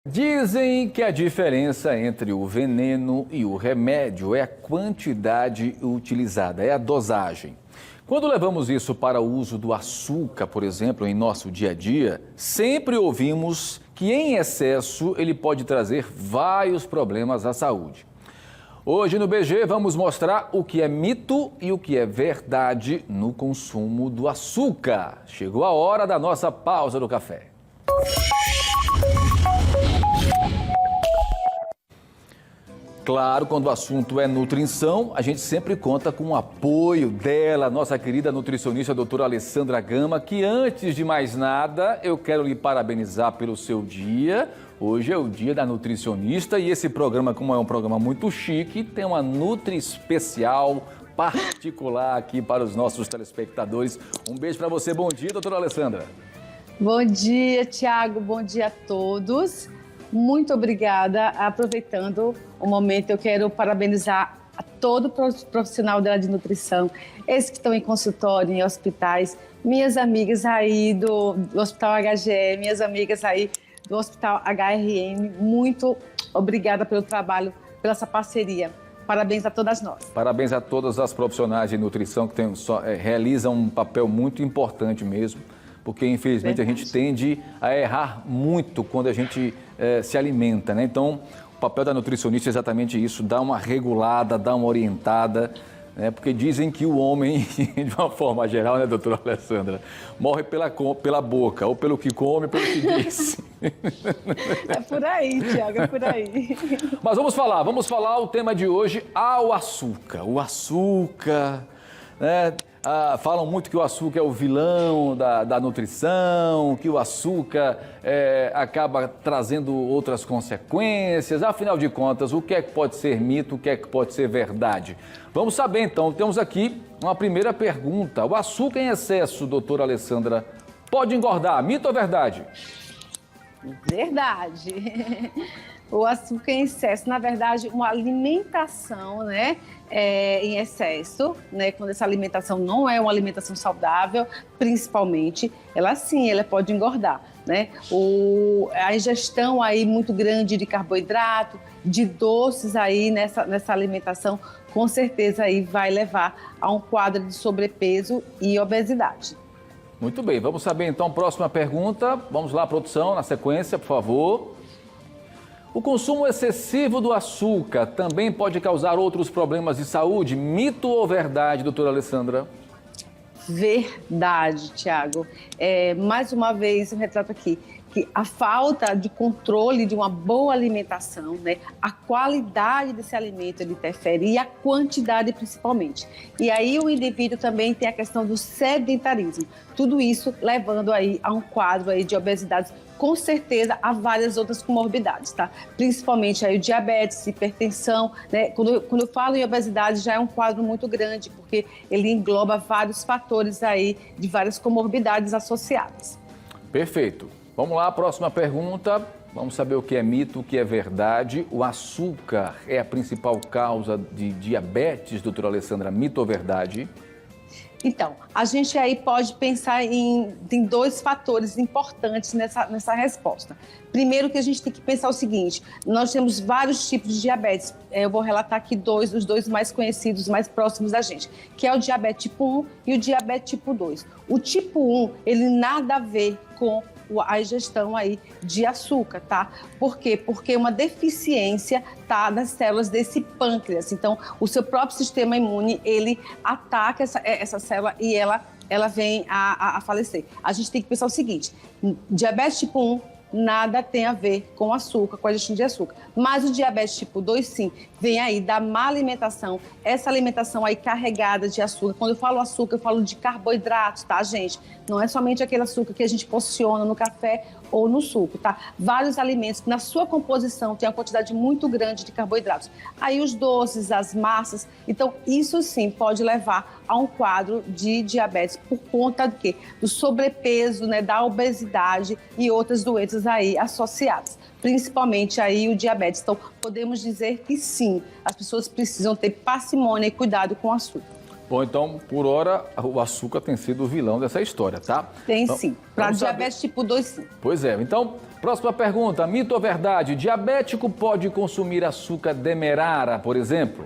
Dizem que a diferença entre o veneno e o remédio é a quantidade utilizada, é a dosagem. Quando levamos isso para o uso do açúcar, por exemplo, em nosso dia a dia, sempre ouvimos que em excesso ele pode trazer vários problemas à saúde. Hoje no BG vamos mostrar o que é mito e o que é verdade no consumo do açúcar. Chegou a hora da nossa pausa do café. Claro, quando o assunto é nutrição, a gente sempre conta com o apoio dela, nossa querida nutricionista, doutora Alessandra Gama, que antes de mais nada, eu quero lhe parabenizar pelo seu dia. Hoje é o dia da nutricionista e esse programa, como é um programa muito chique, tem uma nutri especial particular aqui para os nossos telespectadores. Um beijo para você, bom dia, doutora Alessandra. Bom dia, Tiago, bom dia a todos. Muito obrigada. Aproveitando o momento, eu quero parabenizar a todo profissional da área de nutrição, esses que estão em consultório, em hospitais, minhas amigas aí do Hospital HGE, minhas amigas aí do Hospital HRM. Muito obrigada pelo trabalho, pela essa parceria. Parabéns a todas nós. Parabéns a todas as profissionais de nutrição que realizam um papel muito importante mesmo. Porque, infelizmente, verdade, a gente tende a errar muito quando a gente se alimenta, né? Então, o papel da nutricionista é exatamente isso, dar uma regulada, dar uma orientada, né? Porque dizem que o homem, de uma forma geral, né, doutora Alessandra, morre pela boca, ou pelo que come, ou pelo que diz. É por aí, Tiago, é por aí. Mas vamos falar o tema de hoje, o açúcar. O açúcar, né? Falam muito que o açúcar é o vilão da nutrição, que o açúcar acaba trazendo outras consequências. Afinal de contas, o que é que pode ser mito, o que é que pode ser verdade? Vamos saber então, temos aqui uma primeira pergunta. O açúcar em excesso, doutora Alessandra, pode engordar, mito ou verdade? Verdade. O açúcar em excesso, na verdade, uma alimentação, né, em excesso, né, quando essa alimentação não é uma alimentação saudável, principalmente, ela sim, ela pode engordar, né? A ingestão aí muito grande de carboidrato, de doces aí nessa alimentação, com certeza aí vai levar a um quadro de sobrepeso e obesidade. Muito bem, vamos saber então, próxima pergunta. Vamos lá, produção, na sequência, por favor. O consumo excessivo do açúcar também pode causar outros problemas de saúde? Mito ou verdade, doutora Alessandra? Verdade, Tiago. Mais uma vez, eu retrato aqui que a falta de controle de uma boa alimentação, né, a qualidade desse alimento ele interfere e a quantidade principalmente. E aí o indivíduo também tem a questão do sedentarismo. Tudo isso levando aí a um quadro aí de obesidade, com certeza há várias outras comorbidades, tá? Principalmente aí o diabetes, hipertensão, né? Quando eu falo em obesidade já é um quadro muito grande, porque ele engloba vários fatores aí de várias comorbidades associadas. Perfeito. Vamos lá, próxima pergunta. Vamos saber o que é mito, o que é verdade. O açúcar é a principal causa de diabetes, doutora Alessandra, mito ou verdade? Então, a gente aí pode pensar em dois fatores importantes nessa resposta. Primeiro que a gente tem que pensar o seguinte, nós temos vários tipos de diabetes. Eu vou relatar aqui os dois mais conhecidos, mais próximos da gente, que é o diabetes tipo 1 e o diabetes tipo 2. O tipo 1, ele nada a ver com a ingestão aí de açúcar, tá? Por quê? Porque uma deficiência, tá, das células desse pâncreas. Então, o seu próprio sistema imune, ele ataca essa célula e ela vem a falecer. A gente tem que pensar o seguinte, diabetes tipo 1 nada tem a ver com açúcar, com a ingestão de açúcar. Mas o diabetes tipo 2, sim, vem aí da má alimentação, essa alimentação aí carregada de açúcar. Quando eu falo açúcar, eu falo de carboidratos, tá, gente? Não é somente aquele açúcar que a gente porciona no café ou no suco, tá? Vários alimentos que na sua composição tem uma quantidade muito grande de carboidratos. Aí os doces, as massas, então isso sim pode levar a um quadro de diabetes por conta do quê? Do sobrepeso, né, da obesidade e outras doenças aí associadas, principalmente aí o diabetes. Então podemos dizer que sim, as pessoas precisam ter parcimônia e cuidado com o açúcar. Bom, então, por hora, o açúcar tem sido o vilão dessa história, tá? Tem então, sim. Para diabetes tipo 2, sim. Pois é. Então, próxima pergunta. Mito ou verdade? Diabético pode consumir açúcar demerara, por exemplo?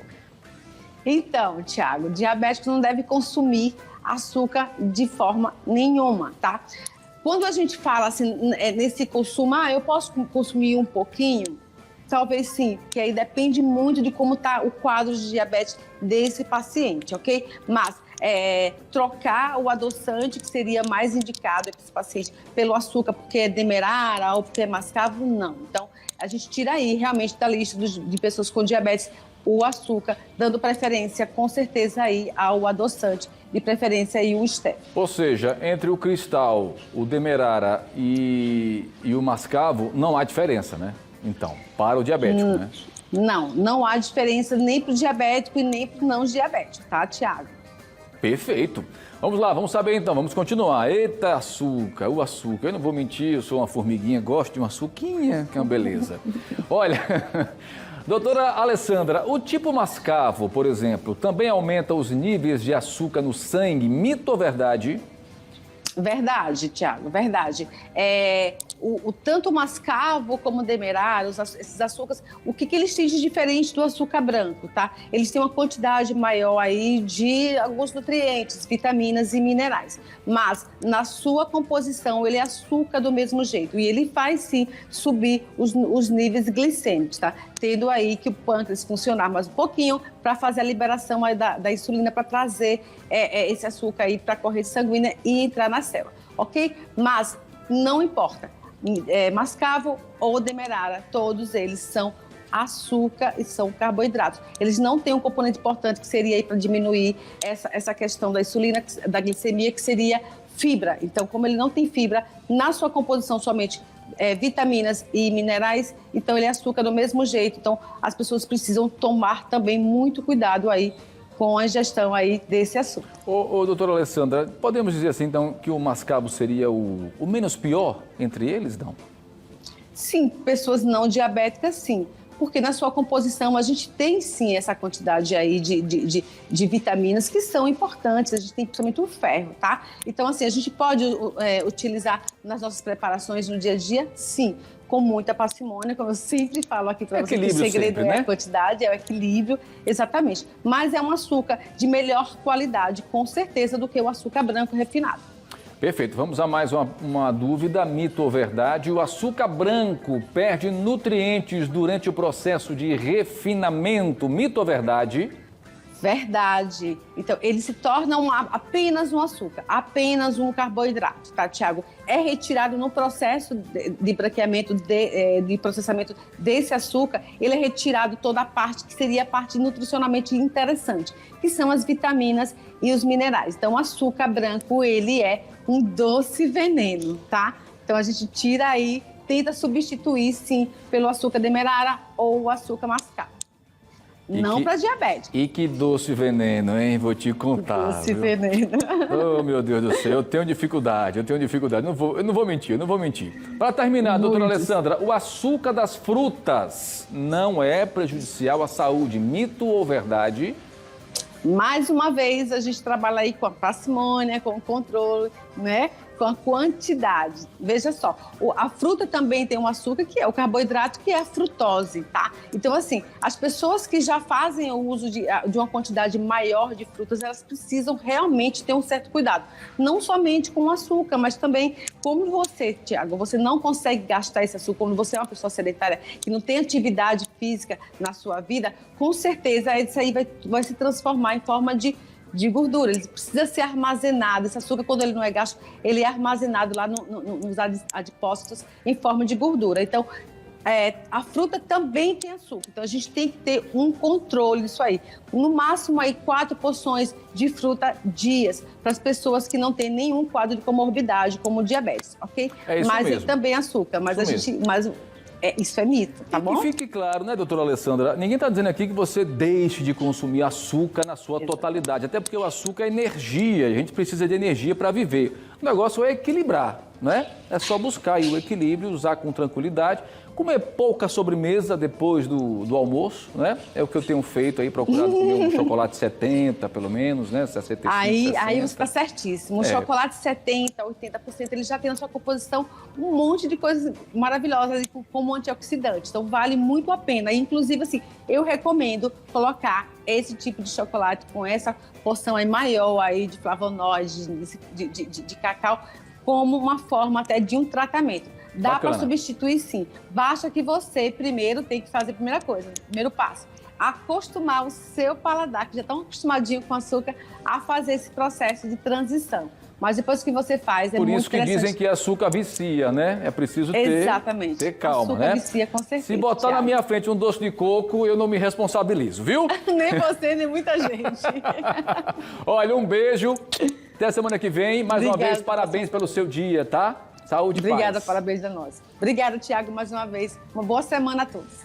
Então, Tiago, diabético não deve consumir açúcar de forma nenhuma, tá? Quando a gente fala assim, nesse consumo, eu posso consumir um pouquinho? Talvez sim, que aí depende muito de como está o quadro de diabetes desse paciente, ok? Mas trocar o adoçante, que seria mais indicado para esse paciente, pelo açúcar, porque é demerara ou porque é mascavo, não. Então, a gente tira aí realmente da lista de pessoas com diabetes o açúcar, dando preferência com certeza aí ao adoçante, de preferência aí o stevia. Ou seja, entre o cristal, o demerara e o mascavo, não há diferença, né? Então, para o diabético, né? Não há diferença nem para o diabético e nem para o não diabético, tá, Tiago? Perfeito. Vamos lá, vamos saber então, vamos continuar. Eita, açúcar, o açúcar. Eu não vou mentir, eu sou uma formiguinha, gosto de uma açuquinha, que é uma beleza. Olha, doutora Alessandra, o tipo mascavo, por exemplo, também aumenta os níveis de açúcar no sangue, mito ou verdade? Verdade, Tiago, verdade. Tanto o mascavo como o demerara, esses açúcares, o que eles têm de diferente do açúcar branco, tá? Eles têm uma quantidade maior aí de alguns nutrientes, vitaminas e minerais. Mas, na sua composição, ele é açúcar do mesmo jeito. E ele faz, sim, subir os níveis glicêmicos, tá? Tendo aí que o pâncreas funcionar mais um pouquinho para fazer a liberação aí da insulina, para trazer esse açúcar aí para a corrente sanguínea e entrar na célula, ok? Mas não importa, mascavo ou demerara, todos eles são açúcar e são carboidratos. Eles não têm um componente importante que seria aí para diminuir essa questão da insulina, da glicemia, que seria fibra. Então, como ele não tem fibra, na sua composição somente vitaminas e minerais, então ele é açúcar do mesmo jeito. Então, as pessoas precisam tomar também muito cuidado aí com a ingestão aí desse açúcar. Doutora Alessandra, podemos dizer assim, então, que o mascavo seria o menos pior entre eles, não? Sim, pessoas não diabéticas, sim. Porque na sua composição a gente tem sim essa quantidade aí de vitaminas que são importantes, a gente tem principalmente o ferro, tá? Então assim, a gente pode utilizar nas nossas preparações no dia a dia, sim, com muita parcimônia, como eu sempre falo aqui para você, que o segredo sempre, né? É a quantidade, é o equilíbrio, exatamente. Mas é um açúcar de melhor qualidade, com certeza, do que o açúcar branco refinado. Perfeito. Vamos a mais uma dúvida, mito ou verdade. O açúcar branco perde nutrientes durante o processo de refinamento, mito ou verdade? Verdade. Então, ele se torna apenas um açúcar, apenas um carboidrato, tá, Tiago? É retirado no processo de branqueamento, de processamento desse açúcar, ele é retirado toda a parte que seria a parte nutricionalmente interessante, que são as vitaminas e os minerais. Então, o açúcar branco, ele é um doce veneno, tá? Então, a gente tira aí, tenta substituir, sim, pelo açúcar demerara ou o açúcar mascavo. Não para diabetes. E que doce veneno, hein? Vou te contar. Doce veneno. Oh, meu Deus do céu, eu tenho dificuldade. Eu não vou mentir. Para terminar, doutora Alessandra, o açúcar das frutas não é prejudicial à saúde, mito ou verdade? Mais uma vez, a gente trabalha aí com a parcimônia, com o controle, né? Com a quantidade. Veja só, a fruta também tem um açúcar, que é o carboidrato, que é a frutose, tá? Então, assim, as pessoas que já fazem o uso de uma quantidade maior de frutas, elas precisam realmente ter um certo cuidado. Não somente com o açúcar, mas também, como você, Tiago, você não consegue gastar esse açúcar, como você é uma pessoa sedentária, que não tem atividade física na sua vida, com certeza isso aí vai se transformar em forma de gordura. Ele precisa ser armazenado. Esse açúcar, quando ele não é gasto, ele é armazenado lá nos adipócitos em forma de gordura. Então, a fruta também tem açúcar. Então, a gente tem que ter um controle disso aí. No máximo, aí, 4 porções de fruta dias para as pessoas que não têm nenhum quadro de comorbidade, como diabetes, ok? É isso mas mesmo. Também açúcar. Mas isso é mito, tá bom? E que fique claro, né, doutora Alessandra? Ninguém está dizendo aqui que você deixe de consumir açúcar na sua totalidade. Até porque o açúcar é energia, a gente precisa de energia para viver. O negócio é equilibrar, né? É só buscar aí o equilíbrio, usar com tranquilidade. Comer pouca sobremesa depois do almoço, né? É o que eu tenho feito aí, procurado comer um chocolate 70, pelo menos, né? 65, Aí 60. você está certíssimo. O chocolate 70%, 80%, ele já tem na sua composição um monte de coisas maravilhosas, como antioxidante. Então, vale muito a pena. Inclusive, assim, eu recomendo colocar esse tipo de chocolate com essa porção aí maior aí de flavonoides, de cacau, como uma forma até de um tratamento. Dá para substituir, sim. Basta que você primeiro tem que fazer a primeira coisa, primeiro passo. Acostumar o seu paladar, que já está acostumadinho com açúcar, a fazer esse processo de transição. Mas depois que você faz, é muito interessante. Por isso que dizem que açúcar vicia, né? É preciso ter calma, açúcar né? vicia, com certeza. Se botar na minha frente um doce de coco, eu não me responsabilizo, viu? Nem você, nem muita gente. Olha, um beijo. Até a semana que vem. Mais uma vez, parabéns pelo seu dia, tá? Saúde e paz. Obrigada, parabéns a nós. Obrigada, Tiago, mais uma vez. Uma boa semana a todos.